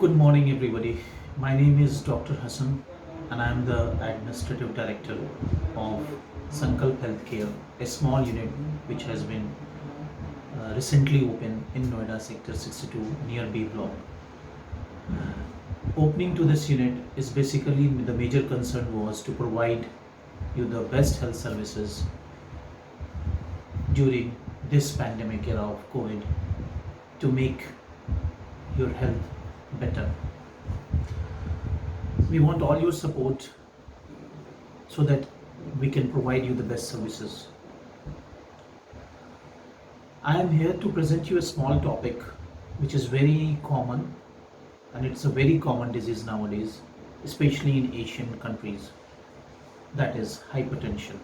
Good morning, everybody. My name is Dr. Hassan, and I am the Administrative Director of Sankalp HealthCare, a small unit which has been recently opened in Noida Sector 62 near B Block. Opening to this unit is basically the major concern was to provide you the best health services during this pandemic era of COVID to make your health better. We want all your support so that we can provide you the best services. I am here to present you a small topic which is very common, and it's a very common disease nowadays, especially in Asian countries. That is hypertension.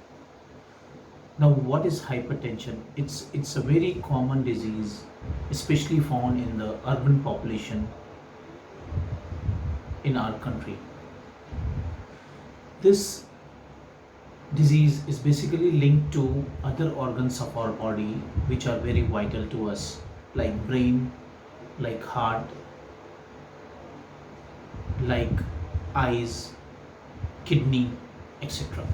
Now, what is hypertension? It's a very common disease, especially found in the urban population in our country. This disease is basically linked to other organs of our body which are very vital to us, like brain, like heart, like eyes, kidney, etc.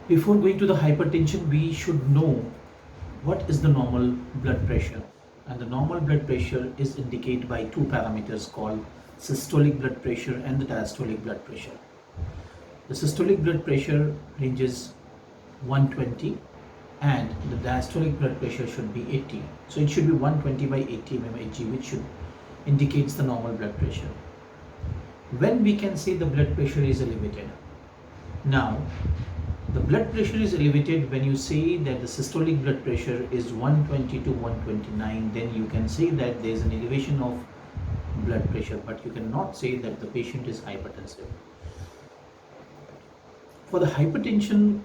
Before going to the hypertension, we should know what is the normal blood pressure. And the normal blood pressure is indicated by two parameters called systolic blood pressure and the diastolic blood pressure. The systolic blood pressure ranges 120 and the diastolic blood pressure should be 80. So it should be 120 by 80 mmHg, which should indicates the normal blood pressure. When we can say the blood pressure is elevated? Now, the blood pressure is elevated when you say that the systolic blood pressure is 120 to 129, then you can say that there is an elevation of blood pressure, but you cannot say that the patient is hypertensive. For the hypertension,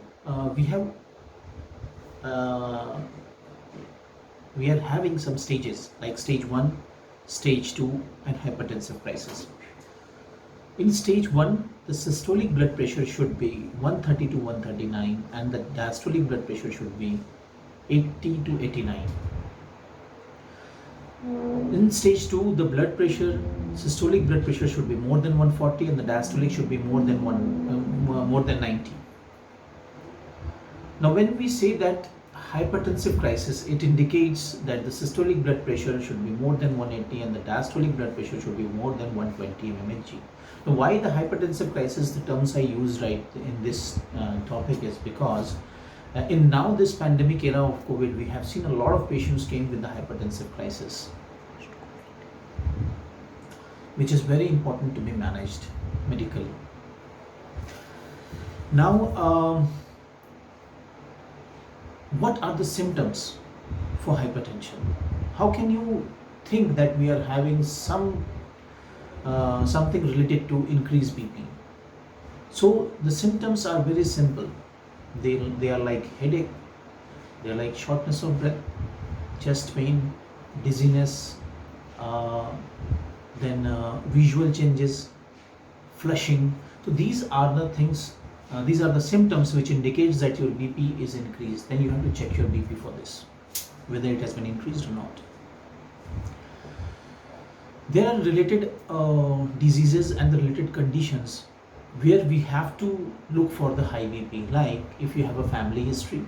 we are having some stages like stage 1, stage 2 and hypertensive crisis. In stage 1, the systolic blood pressure should be 130 to 139 and the diastolic blood pressure should be 80 to 89. In stage 2, the blood pressure, systolic blood pressure should be more than 140 and the diastolic should be more than 90. Now, when we say that hypertensive crisis, it indicates that the systolic blood pressure should be more than 180 and the diastolic blood pressure should be more than 120 mmHg. Now, why the hypertensive crisis, the terms I use right in this topic is because in now this pandemic era of COVID, we have seen a lot of patients came with the hypertensive crisis, which is very important to be managed medically. Now, what are the symptoms for hypertension? How can you think that we are having something related to increased BP? So the symptoms are very simple. They are like headache, they are like shortness of breath, chest pain, dizziness, then visual changes, flushing. So these are the things. These are the symptoms which indicates that your BP is increased. Then you have to check your BP for this, whether it has been increased or not. There are related diseases and the related conditions where we have to look for the high BP, like if you have a family history,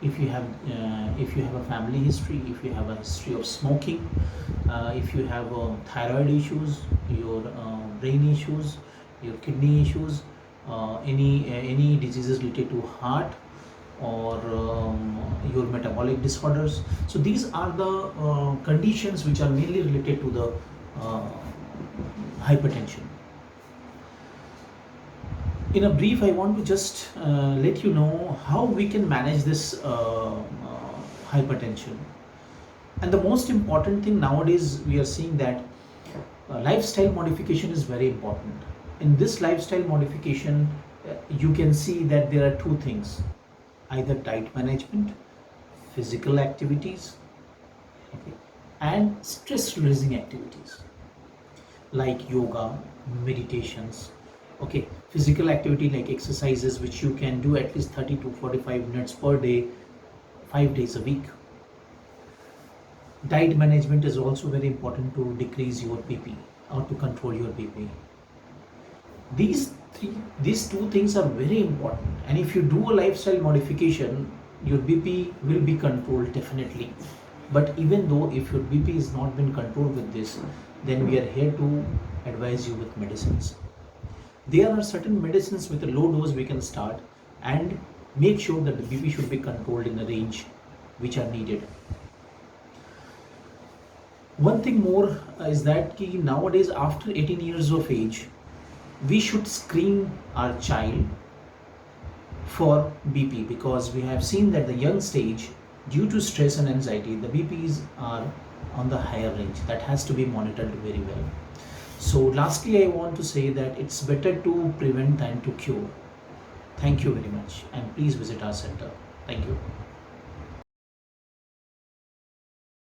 if you have a family history, if you have a history of smoking, if you have thyroid issues, your brain issues, your kidney issues, any diseases related to heart or your metabolic disorders. So these are the conditions which are mainly related to the hypertension. In a brief, I want to just let you know how we can manage this hypertension. And the most important thing nowadays, we are seeing that lifestyle modification is very important. In this lifestyle modification, you can see that there are two things: either diet management, physical activities, okay, and stress releasing activities like yoga, meditations, okay, physical activity like exercises which you can do at least 30 to 45 minutes per day, 5 days a week. Diet management is also very important to decrease your BP or to control your BP. These two things are very important, and if you do a lifestyle modification, your BP will be controlled definitely. But even though if your BP is not been controlled with this, then we are here to advise you with medicines. There are certain medicines with a low dose we can start and make sure that the BP should be controlled in the range which are needed. One thing more is that nowadays after 18 years of age, we should screen our child for BP, because we have seen that the young stage, due to stress and anxiety, the BPs are on the higher range. That has to be monitored very well. So lastly, I want to say that it's better to prevent than to cure. Thank you very much, and please visit our center. Thank you.